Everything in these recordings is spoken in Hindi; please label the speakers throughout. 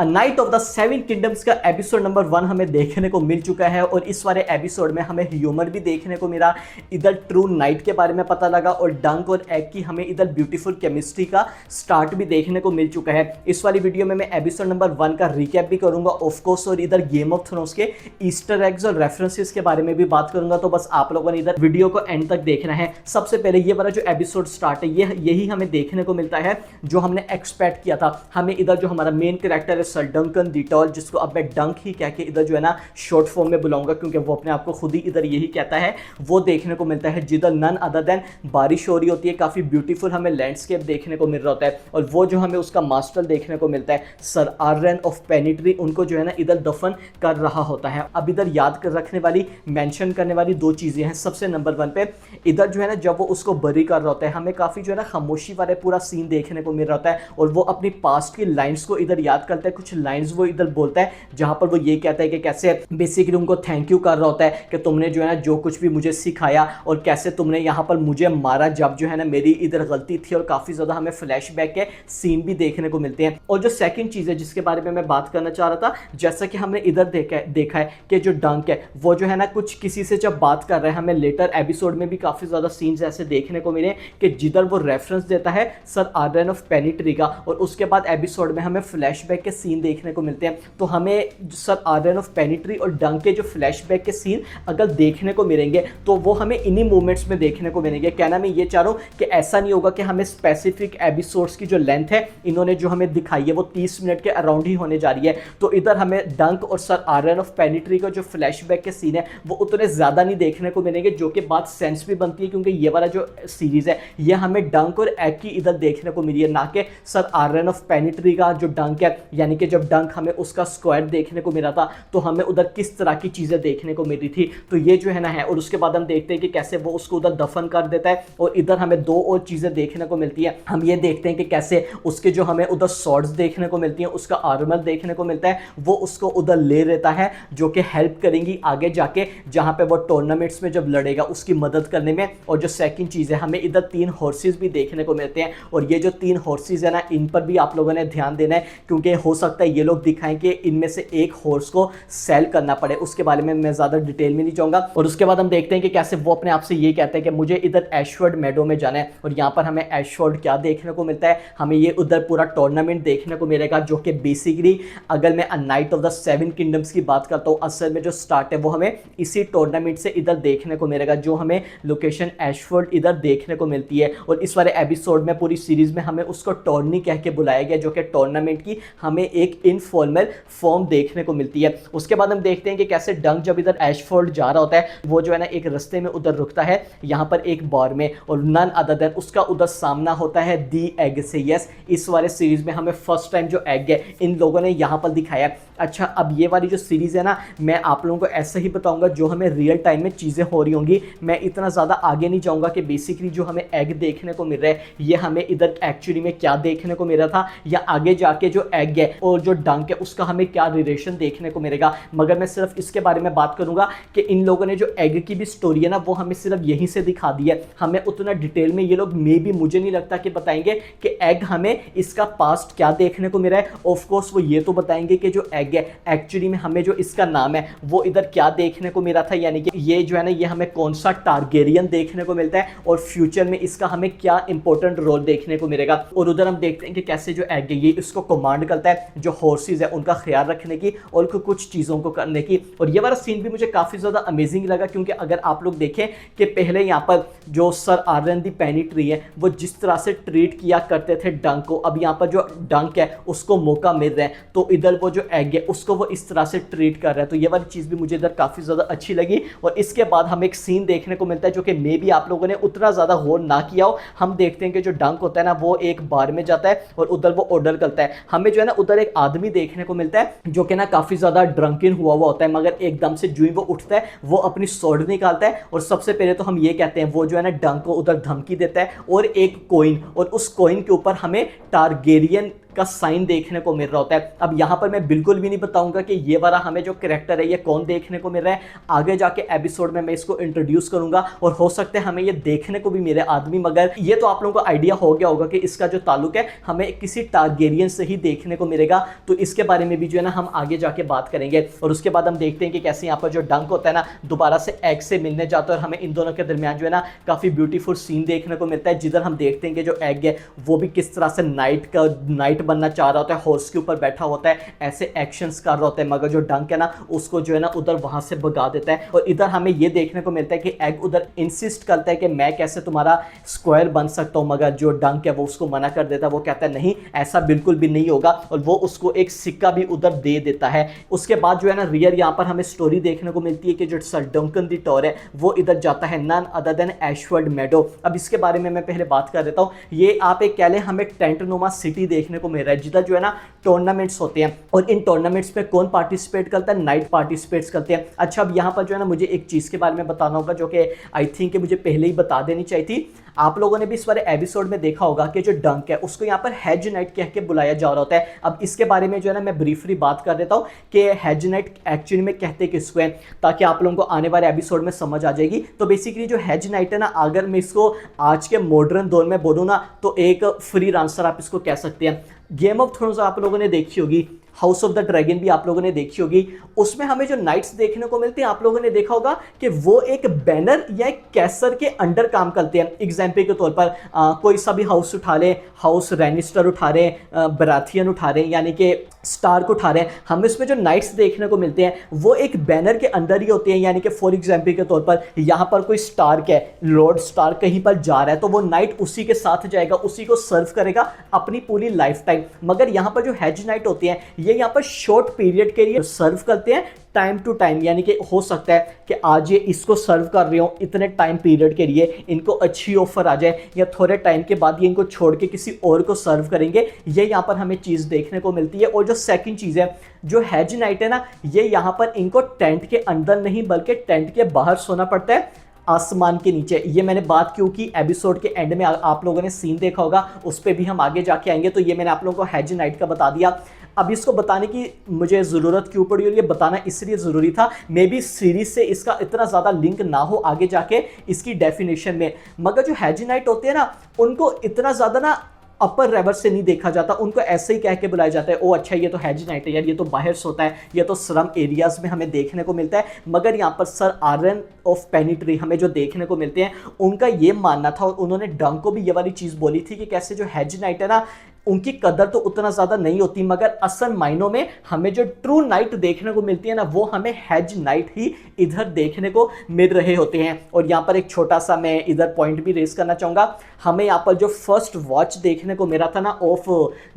Speaker 1: A night of the seven kingdoms का एपिसोड नंबर 1 हमें देखने को मिल चुका है और इस वाले एपिसोड में हमें ह्यूमर भी देखने को मिला। इधर ट्रू नाइट के बारे में पता लगा और डंक और एग की हमें इधर ब्यूटीफुल केमिस्ट्री का स्टार्ट भी देखने को मिल चुका है। इस वाली वीडियो में मैं एपिसोड नंबर 1 का रिकैप भी करूंगा ऑफ कोर्स, और इधर गेम ऑफ थ्रोन्स के ईस्टर एग्स और रेफरेंसेस के बारे में भी बात करूंगा। तो बस आप लोगों ने इधर वीडियो को एंड तक देखना है। सबसे पहले ये वाला जो एपिसोड स्टार्ट है यही हमें देखने को मिलता है जो हमने एक्सपेक्ट किया था। हमें इधर जो हमारा मेन कैरेक्टर है सर डंकन डिटॉल, जिसको अब मैं डंक ही कह के इधर जो है ना शॉर्ट फॉर्म में बुलाऊंगा क्योंकि वो अपने आप को खुद ही इधर यही कहता है, वो देखने को मिलता है जिधर नन अदर देन बारिश हो रही होती है। काफ़ी ब्यूटीफुल हमें लैंडस्केप देखने को मिल रहा होता है और वो जो हमें उसका मास्टर देखने को मिलता है सर आर्रेन ऑफ पेनिट्री, उनको जो है ना इधर दफन कर रहा होता है। अब इधर याद कर रखने वाली मेंशन करने वाली दो चीज़ें हैं। सबसे नंबर 1 पे इधर जो है ना जब वो उसको बरी कर रहा होता है हमें काफ़ी जो है ना खामोशी वाले पूरा सीन देखने को मिल रहा होता है और वो अपनी पास्ट की लाइन्स को इधर याद करता है। कुछ लाइन्स वो इधर बोलता है जहाँ पर वो ये कहता है कि कैसे बेसिकली उनको थैंक यू कर रहा होता है कि तुमने जो है ना जो कुछ भी मुझे सिखाया और कैसे तुमने यहाँ पर मुझे मारा जब जो है ना मेरी इधर गलती थी। और काफ़ी ज़्यादा हमें फ्लैशबैक के सीन भी देखने को मिलते हैं। और जो सेकंड चीज़ है जिसके बारे में मैं बात करना चाह रहा था, जैसा कि हमने इधर देखा है कि जो डंक है वो जो है ना कुछ किसी से जब बात कर रहा है, हमें लेटर एपिसोड में भी काफ़ी ज़्यादा सीन्स ऐसे देखने को मिले कि जिधर वो रेफरेंस देता है सर आर्रेन ऑफ पेनिट्री का और उसके बाद एपिसोड में हमें फ्लैशबैक के सीन देखने को मिलते हैं। तो हमें सर आर्रेन ऑफ पेनिट्री और डंक के जो फ्लैशबैक के सीन अगर देखने को मिलेंगे तो वो हमें इन्हीं मोमेंट्स में देखने को मिलेंगे। कहना मैं ये चाह रहा हूँ कि ऐसा नहीं होगा कि हमें स्पेसिफिक एपिसोड्स की जो लेंथ है इन्होंने जो हमें दिखाई है वो 30 मिनट के अराउंड ही होने जा रही है। तो इधर हमें डंक और सर आर्रेन ऑफ पेनिट्री का जो फ्लैशबैक के सीन है वो उतने ज़्यादा नहीं देखने को मिलेंगे, जो कि बात सेंस भी बनती है क्योंकि ये वाला जो सीरीज़ है ये हमें डंक और एग की इधर देखने को मिली है, ना कि सर आर्रेन ऑफ पेनिट्री का जो डंक है। यानी कि जब डंक हमें उसका स्क्वाड देखने को मिला था तो हमें उधर किस तरह की चीज़ें देखने को मिल रही थी। तो ये जो है ना है, और उसके बाद हम देखते हैं कि कैसे वो उसको उधर दफन कर देता है और इधर हमें दो और चीज़ें देखने को मिलती है। हम ये देखते हैं कि कैसे उसके जो हमें उधर स्वॉर्ड्स देखने को मिलती हैं, उसका आर्मर देखने को मिलता है, वो उसको उधर ले रहता है जो कि हेल्प करेंगी आगे जाके जहाँ पे वो टूर्नामेंट्स में जब लड़ेगा उसकी मदद करने में। और जो सेकंड चीज़ है हमें इधर 3 हॉर्सेस भी देखने को मिलते हैं और ये जो 3 हॉर्सेस है ना इन पर भी आप लोगों ने ध्यान देना है क्योंकि हो सकता है ये लोग दिखाएं कि इनमें से एक हॉर्स को सेल करना पड़े। उसके बारे में मैं ज़्यादा डिटेल में नहीं जाऊँगा। और उसके बाद हम देखते हैं कि कैसे वो अपने आप से ये कहते हैं कि मुझे इधर एशवर्ड मेडो में जाना है और यहाँ पर हमें एशवर्ड क्या देखने को मिलता है, हमें ये उधर पूरा टूर्नामेंट देखने को मिलेगा जो कि बेसिकली अगर मैं a night of the 7 kingdoms की बात करता हूँ असल में जो स्टार्ट है वो हमें इसी टूर्नामेंट से इधर देखने को मिलेगा, जो हमें लोकेशन एशवर्ड इधर देखने को मिलती है। और इस वाले एपिसोड में पूरी सीरीज में हमें उसको टॉर्नी कह के बुलाया गया जो कि टूर्नामेंट की हमें एक इनफॉर्मल फॉर्म देखने को मिलती है। उसके बाद हम देखते हैं कि कैसे डंक जब इधर एशफोर्ड जा रहा होता है वो जो है ना एक रास्ते में उधर रुकता है यहाँ पर एक बार में और नन अदर देन उसका उधर सामना होता है दी एग से। यस, इस वाले सीरीज में हमें फर्स्ट टाइम जो एग है इन लोगों ने यहाँ पर दिखाया। अच्छा, अब ये वाली जो सीरीज़ है ना मैं आप लोगों को ऐसे ही बताऊंगा जो हमें रियल टाइम में चीज़ें हो रही होंगी। मैं इतना ज़्यादा आगे नहीं जाऊंगा कि बेसिकली जो हमें एग देखने को मिल रहा है ये हमें इधर एक्चुअली में क्या देखने को मिल रहा था या आगे जाके जो एग है और जो डंक है उसका हमें क्या रिलेशन देखने को मिलेगा। मगर मैं सिर्फ इसके बारे में बात करूंगा कि इन लोगों ने जो एग की भी स्टोरी है ना वो हमें सिर्फ यहीं से दिखा दी है। हमें उतना डिटेल में ये लोग मुझे नहीं लगता कि बताएंगे कि एग हमें इसका पास्ट क्या देखने को मिला है। ऑफ कोर्स वो ये तो बताएंगे कि जो एग है एक्चुअली में हमें जो इसका नाम है वो इधर क्या देखने को मिला था, यानी कि ये जो है ना ये हमें कौन सा टारगेरियन देखने को मिलता है और फ्यूचर में इसका हमें क्या इंपॉर्टेंट रोल देखने को मिलेगा। और उधर हम देखते हैं कि कैसे जो एग है ये इसको कमांड करता है जो हॉर्सेस है उनका ख्याल रखने की और कुछ चीज़ों को करने की। और ये वाला सीन भी मुझे काफ़ी ज़्यादा अमेजिंग लगा क्योंकि अगर आप लोग देखें कि पहले यहाँ पर जो सर आर्रेन दी पेनिट्री है वो जिस तरह से ट्रीट किया करते थे डंक को, अब यहाँ पर जो डंक है उसको मौका मिल रहा है तो इधर वो जो एग है उसको वो इस तरह से ट्रीट कर रहा है। तो ये वाली चीज़ भी मुझे इधर काफ़ी ज़्यादा अच्छी लगी। और इसके बाद हमें एक सीन देखने को मिलता है जो कि मे भी आप लोगों ने उतना ज़्यादा गौर ना किया हो। हम देखते हैं कि जो डंक होता है ना वो एक बार में जाता है और उधर वो ऑर्डर करता है। हमें जो है ना उधर एक आदमी देखने को मिलता है जो कि ना काफ़ी ज़्यादा ड्रंकिन हुआ होता है, मगर एकदम से जो ही वो उठता है वो अपनी स्वॉर्ड निकालता है और सबसे पहले तो हम ये कहते हैं वो जो है ना डंक को उधर धमकी देता है और एक कॉइन, और उस कॉइन के ऊपर हमें टारगेरियन का साइन देखने को मिल रहा होता है। अब यहाँ पर मैं बिल्कुल भी नहीं बताऊंगा कि ये वाला हमें जो कैरेक्टर है ये कौन देखने को मिल रहा है, आगे जाके एपिसोड में मैं इसको इंट्रोड्यूस करूंगा और हो सकता है हमें ये देखने को भी मेरे आदमी, मगर ये तो आप लोगों को आइडिया हो गया होगा कि इसका जो ताल्लुक है हमें किसी टारगेरियन से ही देखने को मिलेगा। तो इसके बारे में भी जो है ना हम आगे जाके बात करेंगे। और उसके बाद हम देखते हैं कि कैसे यहाँ पर जो डंक होता है ना दोबारा से एग से मिलने जाता है और हमें इन दोनों के दरमियान जो है ना काफी ब्यूटीफुल सीन देखने को मिलता है, जिधर हम देखते हैं कि जो एग है वो भी किस तरह से नाइट बनना चाह रहा होता है, हॉर्स के ऊपर बैठा होता है, ऐसे एक्शंस कर रहा होता है, मगर जो डंक है ना उसको जो है ना उधर वहां से भगा देता है। और इधर हमें ये देखने को मिलता है कि एग उधर इंसिस्ट करता है कि मैं कैसे तुम्हारा स्क्वायर बन सकता हूं, मगर जो डंक है वो उसको मना कर देता है। वो कहता है नहीं ऐसा बिल्कुल भी नहीं होगा, और वो उसको एक सिक्का भी उधर दे देता है। उसके बाद जो है ना रियर यहाँ पर हमें स्टोरी देखने को मिलती है कि जो सर डंकन दी टॉर है वो इधर जाता है नन अदर देन एशवर्ड मेडो। अब इसके बारे में मैं पहले बात कर देता हूँ। ये आप एक कह लें हमें टेंट नुमा सिटी देखने को मिल रहा है, जिधर जो है ना टूर्नामेंट्स होते हैं, और इन टूर्नामेंट्स में कौन पार्टिसिपेट करता है, नाइट पार्टिसिपेट्स करते हैं। अच्छा अब यहाँ पर जो है ना मुझे एक चीज़ के बारे में बताना होगा जो कि आई थिंक मुझे पहले ही बता देनी चाहिए थी। आप लोगों ने भी इस वाले एपिसोड में देखा होगा कि जो डंक है उसको यहाँ पर हेज नाइट कह के बुलाया जा रहा होता है। अब इसके बारे में जो है ना मैं ब्रीफली बात कर देता हूँ कि हेज नाइट एक्चुअली में कहते किसको है, ताकि आप लोगों को आने वाले एपिसोड में समझ आ जाएगी। तो बेसिकली जो हेज नाइट है ना, अगर मैं इसको आज के मॉडर्न दौर में बोलूँ ना तो एक फ्री आंसर आप इसको कह सकते हैं। गेम ऑफ थ्रोन्स आप लोगों ने देखी होगी, हाउस ऑफ द ड्रैगन भी आप लोगों ने देखी होगी, उसमें हमें जो नाइट्स देखने को मिलते हैं आप लोगों ने देखा होगा कि वो एक बैनर या एक कैसर के अंडर काम करते हैं। एग्जाम्पल के तौर पर कोई सा भी हाउस उठा लें, हाउस रेनिस्टर उठा रहे हैं, बराथियन उठा रहे हैं, यानी कि स्टार्क उठा रहे हैं, हमें इसमें जो नाइट्स देखने को मिलते हैं वो एक बैनर के अंदर ही होते हैं। यानी कि फॉर एग्जाम्पल के तौर पर यहाँ पर कोई स्टार्क है, लॉर्ड स्टार्क कहीं पर जा रहा है तो वो नाइट उसी के साथ जाएगा, उसी को सर्व करेगा अपनी पूरी लाइफ टाइम। मगर यहाँ पर जो हेज नाइट होती है ये यहाँ पर शॉर्ट पीरियड के लिए सर्व करते हैं, टाइम टू टाइम, यानी कि हो सकता है कि आज ये इसको सर्व कर रहे हो इतने टाइम पीरियड के लिए, इनको अच्छी ऑफर आ जाए, या थोड़े टाइम के बाद ये इनको छोड़ के किसी और को सर्व करेंगे। ये यहाँ पर हमें चीज़ देखने को मिलती है। और जो सेकंड चीज़ है जो हेज नाइट है ना, ये यहाँ पर इनको टेंट के अंदर नहीं बल्कि टेंट के बाहर सोना पड़ता है, आसमान के नीचे। ये मैंने बात क्यों की, एपिसोड के एंड में आप लोगों ने सीन देखा होगा, उस पर भी हम आगे जाके आएंगे। तो ये मैंने आप लोगों को हेज नाइट का बता दिया। अब इसको बताने की मुझे ज़रूरत क्यों पड़ी, और ये बताना इसलिए ज़रूरी था, मे बी सीरीज से इसका इतना ज़्यादा लिंक ना हो आगे जाके इसकी डेफिनेशन में, मगर जो हेज नाइट होते हैं ना उनको इतना ज़्यादा ना अपर रेवर से नहीं देखा जाता, उनको ऐसे ही कह के बुलाया जाता है, ओ अच्छा ये तो हेज नाइट है यार, ये तो बाहर सोता है, ये तो स्लम एरियाज में हमें देखने को मिलता है। मगर यहाँ पर सर आर्यन ऑफ पेनिट्री हमें जो देखने को मिलते हैं उनका ये मानना था, और उन्होंने डंक को भी ये वाली चीज़ बोली थी कि कैसे जो हेज नाइट है ना उनकी कदर तो उतना ज़्यादा नहीं होती, मगर असल मायनों में हमें जो ट्रू नाइट देखने को मिलती है ना वो हमें हेज नाइट ही इधर देखने को मिल रहे होते हैं। और यहाँ पर एक छोटा सा मैं इधर पॉइंट भी रेज करना चाहूँगा, हमें यहाँ पर जो फर्स्ट वॉच देखने को मिला था ना ऑफ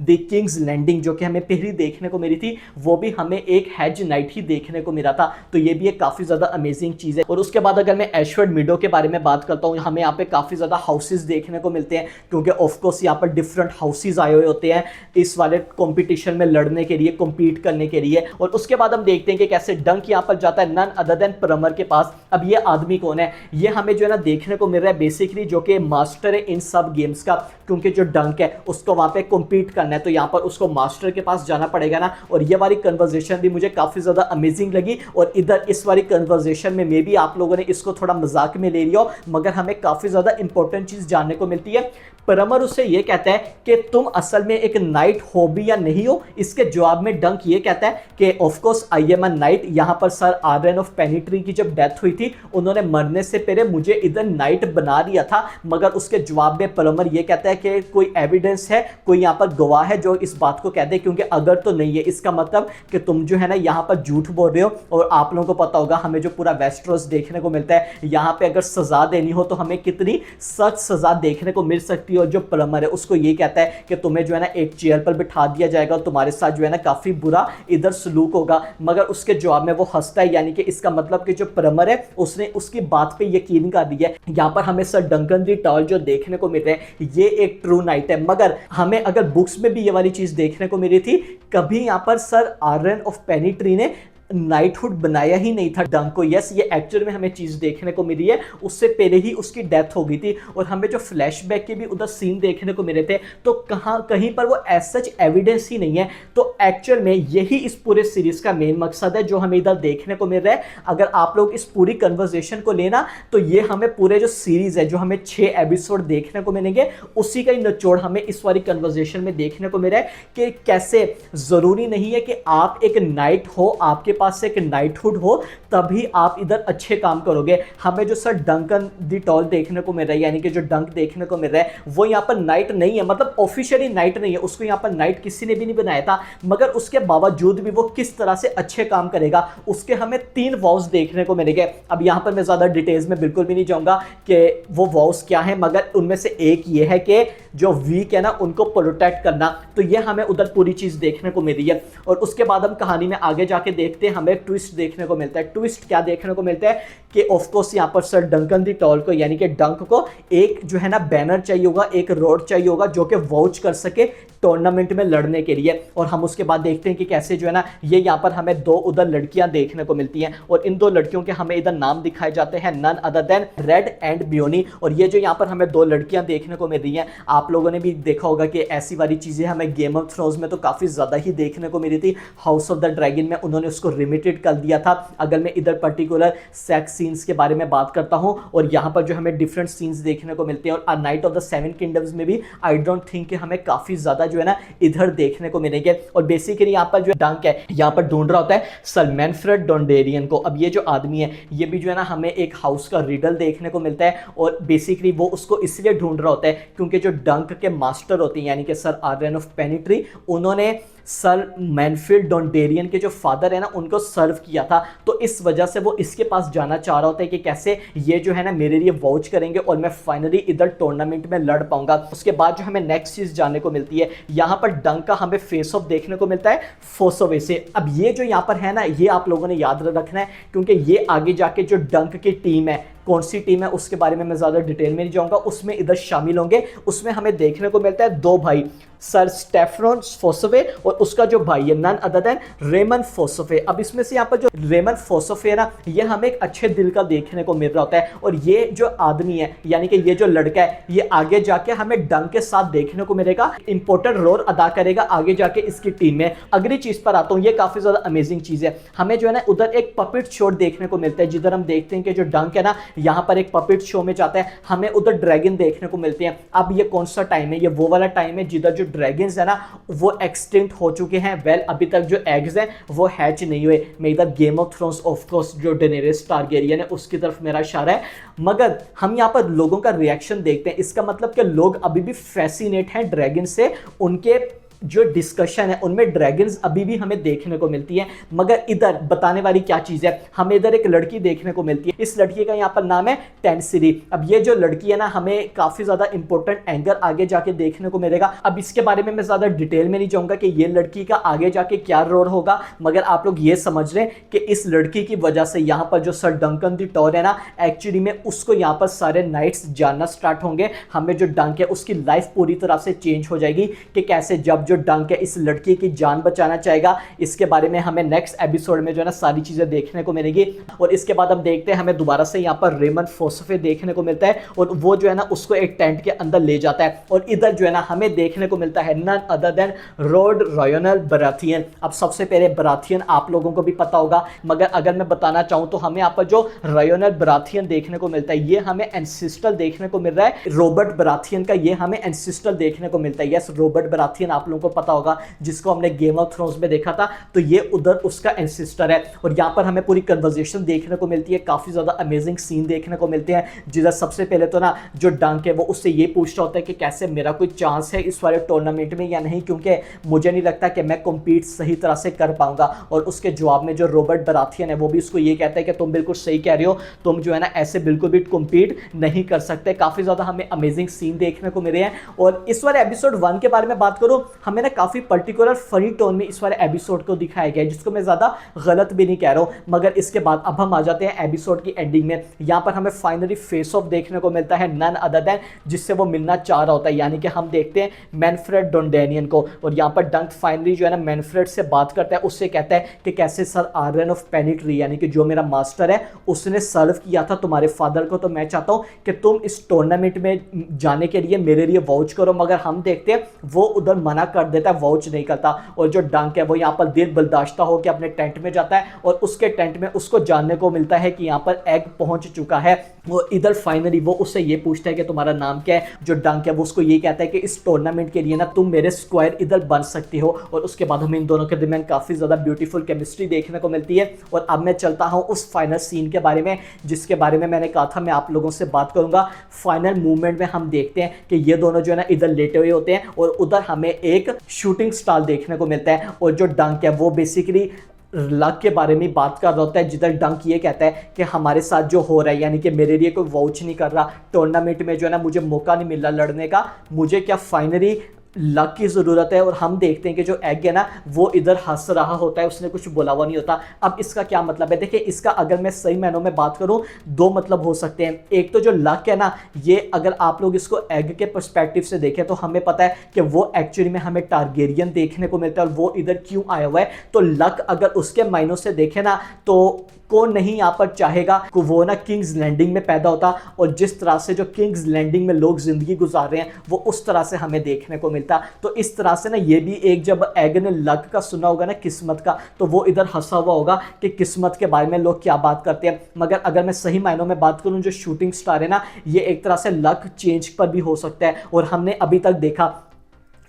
Speaker 1: द किंग्स लैंडिंग, जो कि हमें पहली देखने को मिली थी, वो भी हमें एक हेज नाइट ही देखने को मिला था। तो ये भी एक काफ़ी ज़्यादा अमेजिंग चीज़ है। और उसके बाद अगर मैं एशवर्ड मीडो के बारे में बात करता हूँ, हमें यहाँ पे काफ़ी ज़्यादा हाउसेज देखने को मिलते हैं, क्योंकि ऑफकोर्स यहाँ पर डिफरेंट हाउसेज आए हुए होते हैं इस वाले कंपटीशन में लड़ने के लिए, कम्पीट करने के लिए। और उसके बाद हम देखते हैं कि कैसे डंक यहाँ पर जाता है नन अदर देन परमर के पास। अब ये आदमी कौन है, ये हमें जो है ना देखने को मिल रहा है बेसिकली जो कि मास्टर है इन सब गेम्स का, क्योंकि जो डंक है उसको वहां पे कम्पीट करना है, तो यहाँ पर उसको मास्टर के पास जाना पड़ेगा ना। और ये वाली कन्वर्जेशन भी मुझे काफ़ी ज़्यादा अमेजिंग लगी। और इधर इस वाली कन्वर्जेशन में मे बी आप लोगों ने इसको थोड़ा मजाक में ले लिया हो, मगर हमें काफ़ी ज़्यादा इंपॉर्टेंट चीज़ जानने को मिलती है। परमर उससे ये कहता है कि तुम असल में एक नाइट हो भी या नहीं हो। इसके जवाब में डंक ये कहता है कि of course I am a night. यहाँ पर सर आर्यन ऑफ पेनिट्री की जब डेथ हुई थी उन्होंने मरने से पहले मुझे इधर नाइट बना दिया था। मगर उसके जवाब में परमर ये कहता है कि कोई एविडेंस है, कोई यहाँ पर गवाह है जो इस बात को कहते हैं, क्योंकि अगर तो नहीं है इसका मतलब कि तुम जो है ना यहाँ पर झूठ बोल रहे हो। और आप लोगों को पता होगा हमें जो पूरा वेस्टरोस देखने को मिलता है, यहाँ पे अगर सजा देनी हो तो हमें कितनी सख्त सजा देखने को मिल सकती है। और जो परमर है उसको ये कहता है कि तुम्हें जो है ना एक चेयर पर बिठा दिया जाएगा और तुम्हारे साथ जो है ना काफी बुरा इधर सलूक होगा। मगर उसके जवाब में वो हंसता है, यानी कि इसका मतलब कि जो परमर है उसने उसकी बात पे यकीन कर लिया है। यहाँ पर हमें सर डंकन दी टॉल जो देखने को मिल रहे हैं ये एक ट्रू नाइट है। मगर हमें अगर बुक्स में भी ये वाली चीज देखने को मिली थी, कभी यहाँ पर सर आर्यन ऑफ पेनिट्री ने नाइटहुड बनाया ही नहीं था डंक को। यस, ये एक्चुअल में हमें चीज देखने को मिली है, उससे पहले ही उसकी डेथ हो गई थी और हमें जो फ्लैशबैक के भी उधर सीन देखने को मिले थे, तो कहीं पर वो एज सच एविडेंस ही नहीं है। तो एक्चुअल में यही इस पूरे सीरीज का मेन मकसद है जो हमें इधर देखने को मिल रहा है। अगर आप लोग इस पूरी कन्वर्सेशन को लेना तो ये हमें पूरे जो सीरीज है, जो हमें 6 एपिसोड देखने को मिलेंगे, उसी का ही निचोड़ हमें इस वाली कन्वर्सेशन में देखने को मिल रहा है कि कैसे जरूरी नहीं है कि आप एक नाइट हो, आपके पास एक नाइटहुड हो, तभी आप इधर अच्छे काम करोगे। हमें जो सर डंकन दी टॉल देखने को मिल रहा है, यानी कि जो डंक देखने को मिल रहा है, वो यहाँ पर नाइट नहीं है, मतलब ऑफिशियली नाइट नहीं है, उसको यहाँ पर नाइट किसी ने भी नहीं बनाया था, मगर उसके बावजूद भी वो किस तरह से अच्छे काम करेगा, उसके हमें 3 वॉव्स देखने को मिलेंगे। अब यहाँ पर मैं ज्यादा डिटेल्स में बिल्कुल भी नहीं जाऊंगा कि वो वॉव्स क्या है, मगर उनमें से एक ये है कि जो वीक है ना, उनको प्रोटेक्ट करना। तो ये हमें उधर पूरी चीज देखने को मिली है। और उसके बाद हम कहानी में आगे जाके देखते हैं, हमें ट्विस्ट देखने को मिलता है। ट्विस्ट क्या देखने को मिलता है कि ऑफकोर्स यहाँ पर सर डंकन दी टॉल को, यानी कि डंक को एक जो है ना बैनर चाहिए होगा, एक रोड चाहिए होगा जो कि वाउच कर सके टूर्नामेंट में लड़ने के लिए। और हम उसके बाद देखते हैं कि कैसे जो है ना, ये यहाँ पर हमें 2 उधर लड़कियां देखने को मिलती हैं और इन 2 लड़कियों के हमें इधर नाम दिखाए जाते हैं, none other than red and ब्योनी। और ये जो यहाँ पर हमें 2 लड़कियां देखने को मिल रही हैं, आप लोगों ने भी देखा होगा कि ऐसी वाली चीजें हमें गेम ऑफ थ्रोन्स में तो काफी ज्यादा ही देखने को मिली थी। हाउस ऑफ द ड्रैगन में उन्होंने उसको लिमिटेड कर दिया था। अगर मैं इधर पर्टिकुलर सेक्स सीन्स के बारे में बात करता हूं, और यहाँ पर जो हमें डिफरेंट सीन्स देखने को मिलते हैं, और नाइट ऑफ द 7 किंगडम्स में भी आई डोंट थिंक कि हमें काफी ज्यादा जो है ना इधर देखने को मिलेंगे। और बेसिकली यहाँ पर जो डंक है यहाँ पर ढूंढ रहा होता है सर मैनफ्रेड डोंडेरियन को। अब ये जो आदमी है, ये भी जो है ना हमें एक हाउस का रिडल देखने को मिलता है, और बेसिकली वो उसको इसलिए ढूंढ रहा होता है क्योंकि जो डंक के मास्टर होते हैं, यानी कि सर आर्यन ऑफ पेनिट्री, उन्होंने सर मैनफील्ड डोंडेरियन के जो फादर है ना, उनको सर्व किया था। तो इस वजह से वो इसके पास जाना चाह रहा होता है कि कैसे ये जो है ना मेरे लिए वाउच करेंगे और मैं फाइनली इधर टूर्नामेंट में लड़ पाऊंगा। उसके बाद जो हमें नेक्स्ट चीज जानने को मिलती है, यहाँ पर डंक का हमें फेस ऑफ देखने को मिलता है फोसोवे से। अब ये जो यहाँ पर है ना, ये आप लोगों ने याद रखना है, क्योंकि ये आगे जाके जो डंक की टीम है, कौन सी टीम है उसके बारे में मैं ज्यादा डिटेल में नहीं जाऊंगा, उसमें इधर शामिल होंगे। उसमें हमें देखने को मिलता है 2 भाई, सर स्टेफन फोसोवे और उसका जो भाई है नन अदर देन रेमन फोसोवे। अब इसमें से यहाँ पर जो रेमन फोसोवे है ना, ये हमें एक अच्छे दिल का देखने को मिल रहा होता है, और ये जो आदमी है, यानी कि ये जो लड़का है, ये आगे जाके हमें डंक के साथ देखने को मिलेगा, इंपॉर्टेंट रोल अदा करेगा आगे जाके इसकी टीम में। अगली चीज पर आता हूँ, ये काफी ज्यादा अमेजिंग चीज है, हमें जो है ना उधर एक पपेट शो देखने को मिलता है, जिधर हम देखते हैं कि जो डंक है ना यहाँ पर एक पपेट शो में जाता है, हमें उधर ड्रैगन देखने को मिलते हैं। अब ये कौन सा टाइम है, ये वो वाला टाइम है जिधर जो ड्रैगन्स है ना वो एक्सटिंक्ट हो चुके हैं। वेल, अभी तक जो एग्स हैं वो हैच नहीं हुए। मैं इधर game of thrones of course जो डेनेरिस टारगेरियन है उसकी तरफ मेरा इशारा है, मगर हम यहाँ पर लोगों का रिएक्शन देखते हैं, इसका मतलब कि लोग अभी भी फैसिनेट हैं ड्रैगन से, उनके जो डिस्कशन है उनमें ड्रैगन्स अभी भी हमें देखने को मिलती है। मगर इधर बताने वाली क्या चीज है, हमें इधर एक लड़की देखने को मिलती है, इस लड़की का यहाँ पर नाम है टेंसिरी। अब ये जो लड़की है ना, हमें काफी ज्यादा इंपॉर्टेंट एंगल आगे जाके देखने को मिलेगा। अब इसके बारे में मैं ज्यादा डिटेल में नहीं जाऊंगा कि ये लड़की का आगे जाके क्या रोल होगा, मगर आप लोग ये समझ रहे हैं कि इस लड़की की वजह से यहाँ पर जो सर डंकन दी टॉर है ना, एक्चुअली में उसको यहाँ पर सारे नाइट्स जानना स्टार्ट होंगे। हमें जो डंक है उसकी लाइफ पूरी तरह से चेंज हो जाएगी कि कैसे जब जो डंक है इस लड़की की जान बचाना चाहेगा। इसके बारे में हमें नेक्स्ट एपिसोड में जो है ना सारी चीजें देखने को मिलेगी। और इसके बाद हम देखते हैं हमें दोबारा से यहाँ पर रेमन फोसोवे देखने को मिलता है, और वो जो है ना उसको एक टेंट के अंदर ले जाता है, और इधर जो है ना हमें देखने को मिलता है नन अदर देन रोड रॉयनल बराथियन। अब सबसे पहले बराथियन आप लोगों को भी पता होगा, मगर अगर मैं बताना चाहूं तो हमें यहाँ पर जो रॉयनल बराथियन देखने को मिलता है, ये हमें एंसिस्टर देखने को मिल रहा है रॉबर्ट बराथियन का, ये हमें एंसिस्टर देखने को मिलता है। यस, रॉबर्ट बराथियन आप लोगों को पता होगा, जिसको हमने गेम ऑफ थ्रोन्स में देखा था, तो ये उधर उसका एंसिस्टर है। और यहाँ पर हमें पूरी कन्वर्सेशन देखने को मिलती है, काफी ज्यादा अमेजिंग सीन देखने को मिलते हैं, जिधर सबसे पहले तो ना जो डंक है वो उससे ये पूछ रहा होता है कि कैसे मेरा कोई चांस है इस वाले टूर्नामेंट में या नहीं, क्योंकि मुझे नहीं लगता कि मैं कॉम्पीट सही तरह से कर पाऊंगा। और उसके जवाब में जो रॉबर्ट बराथियन है वो भी उसको ये कहता है कि तुम बिल्कुल सही कह रहे हो, तुम जो है ना ऐसे बिल्कुल भी कॉम्पीट नहीं कर सकते। काफी ज्यादा हमें अमेजिंग सीन देखने को मिले हैं। और इस वाले एपिसोड 1 के बारे में बात करूं, हमें हमें ना काफ़ी पर्टिकुलर फनी टोन में इस वाले एपिसोड को दिखाया गया है, जिसको मैं ज़्यादा गलत भी नहीं कह रहा हूँ। मगर इसके बाद अब हम आ जाते हैं एपिसोड की एंडिंग में। यहाँ पर हमें फाइनली फेस ऑफ देखने को मिलता है, नन अदर देन जिससे वो मिलना चाह रहा होता है, यानी कि हम देखते हैं मैनफ्रेड डोंडेनियन को। और यहाँ पर डंक फाइनली जो है ना मैनफ्रेड से बात करता है, उससे कहता है कि कैसे सर आर्यन ऑफ पेनिट्री, यानी कि जो मेरा मास्टर है उसने सर्व किया था तुम्हारे फादर को, तो मैं चाहता हूँ कि तुम इस टूर्नामेंट में जाने के लिए मेरे लिए वाउच करो। मगर हम देखते हैं वो उधर मना कर देता है, वाउच नहीं करता। और जो डंक है वो यहाँ पर दिल बर्दाश्ता हो के अपने टेंट में जाता है और उसके टेंट में उसको जानने को मिलता है कि यहाँ पर एग पहुंच चुका है। वो इधर फाइनली वो उससे ये पूछता है कि तुम्हारा नाम क्या है। जो डंक है वो उसको ये कहता है कि इस टूर्नामेंट के लिए ना तुम मेरे स्क्वायर इधर बन सकती हो। और उसके बाद हमें इन दोनों के दरमियान काफ़ी ज़्यादा ब्यूटीफुल केमिस्ट्री देखने को मिलती है। और अब मैं चलता हूँ उस फाइनल सीन के बारे में, जिसके बारे में मैंने कहा था मैं आप लोगों से बात करूंगा। फाइनल मूवमेंट में हम देखते हैं कि ये दोनों जो है ना इधर लेटे हुए होते हैं और उधर हमें एक शूटिंग स्टार देखने को मिलता है। और जो डंक है वो बेसिकली लक के बारे में बात कर रहा होता है, जिधर डंक ये कहता है कि हमारे साथ जो हो रहा है, यानी कि मेरे लिए कोई वाउच नहीं कर रहा, टूर्नामेंट में जो है ना मुझे मौका नहीं मिल रहा लड़ने का, मुझे क्या फाइनली लक की ज़रूरत है। और हम देखते हैं कि जो एग है ना वो इधर हंस रहा होता है, उसने कुछ बोला हुआ नहीं होता। अब इसका क्या मतलब है, देखिए इसका अगर मैं सही मायनों में बात करूं दो मतलब हो सकते हैं। एक तो जो लक है ना, ये अगर आप लोग इसको एग के पर्सपेक्टिव से देखें तो हमें पता है कि वो एक्चुअली में हमें टारगेरियन देखने को मिलता है और वो इधर क्यों आया हुआ है। तो लक अगर उसके मायनों से देखें ना तो कौन नहीं यहाँ पर चाहेगा कि वो ना किंग्स लैंडिंग में पैदा होता, और जिस तरह से जो किंग्स लैंडिंग में लोग जिंदगी गुजार रहे हैं वो उस तरह से हमें देखने को मिलता। तो इस तरह से ना ये भी एक, जब एग ने लक का सुना होगा ना किस्मत का, तो वो इधर हंसा हुआ होगा कि किस्मत के बारे में लोग क्या बात करते हैं। मगर अगर मैं सही मायनों में बात करूं, जो शूटिंग स्टार है ना ये एक तरह से लक चेंज पर भी हो सकता है। और हमने अभी तक देखा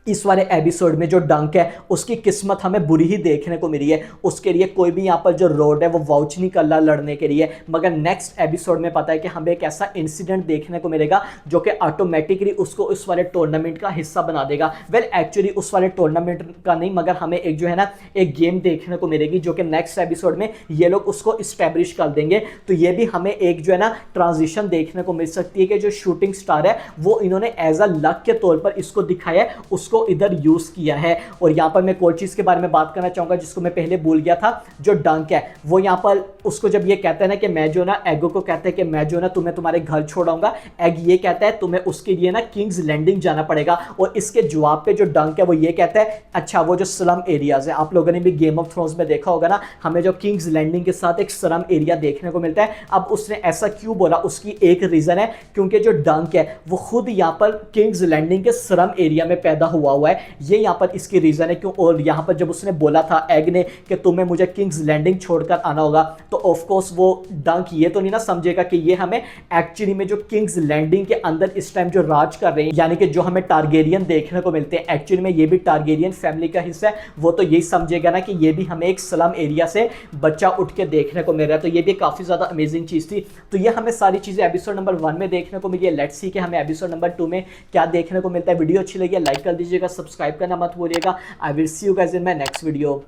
Speaker 1: इस वाले एपिसोड में जो डंक है उसकी किस्मत हमें बुरी ही देखने को मिली है, उसके लिए कोई भी यहाँ पर जो रोड है वो वाउच नहीं कर रहा लड़ने के लिए। मगर नेक्स्ट एपिसोड में पता है कि हमें एक ऐसा इंसिडेंट देखने को मिलेगा जो कि ऑटोमेटिकली उसको उस वाले टूर्नामेंट का हिस्सा बना देगा। वेल एक्चुअली उस वाले टूर्नामेंट का नहीं, मगर हमें एक जो है ना एक गेम देखने को मिलेगी जो कि नेक्स्ट एपिसोड में ये लोग उसको इस्टेब्लिश कर देंगे। तो ये भी हमें एक जो है ना ट्रांजिशन देखने को मिल सकती है कि जो शूटिंग स्टार है वो इन्होंने एज अ लक के तौर पर इसको दिखाया है, उसको इधर यूज किया है। और यहां पर मैं कोई चीज के बारे में बात करना चाहूंगा जिसको मैं पहले भूल गया था। जो डंक है वो यहां पर उसको जब ये कहता है ना कि मैं जो ना एगो को कहता है कि मैं जो ना तुम्हें तुम्हारे घर छोड़ाऊंगा, एग ये कहता है तुम्हें उसके लिए ना किंग्स लैंडिंग जाना पड़ेगा। और इसके जवाब पे जो डंक है वो ये कहता है अच्छा वो जो स्लम एरियाज है, आप लोगों ने भी गेम ऑफ थ्रोन्स में देखा होगा ना, हमें जो किंग्स लैंडिंग के साथ एक स्लम एरिया देखने को मिलता है। अब उसने ऐसा क्यों बोला, उसकी एक रीजन है क्योंकि जो डंक है वो खुद यहां पर किंग्स लैंडिंग के स्लम एरिया में पैदा हुआ है, ये यहां पर इसकी रीजन है क्यों। और यहां पर जब उसने बोला था एग ने कि तुम्हें मुझे किंग्स लैंडिंग छोड़कर आना होगा, तो ऑफ कोर्स वो डंक ये तो नहीं ना समझेगा कि ये हमें एक्चुअली में जो किंग्स लैंडिंग के अंदर इस टाइम जो राज कर रहे हैं, यानी कि जो हमें टारगेरियन देखने को मिलते हैं, एक्चुअली में ये भी टारगेरियन फैमिली का हिस्सा है। वो तो यही समझेगा ना कि ये भी हमें एक स्लम एरिया से बच्चा उठ के देखने को मिल रहा है। तो ये भी काफी ज्यादा अमेजिंग चीज थी। तो ये हमें सारी चीजें एपिसोड नंबर 1 में देखने को मिली है। लेट्स सी कि हमें एपिसोड नंबर 2 में क्या देखने को मिलता है। वीडियो अच्छी लगी है लाइक कर दीजिएगा, सब्सक्राइब करना मत भूलिएगा। I will see you guys in my next video.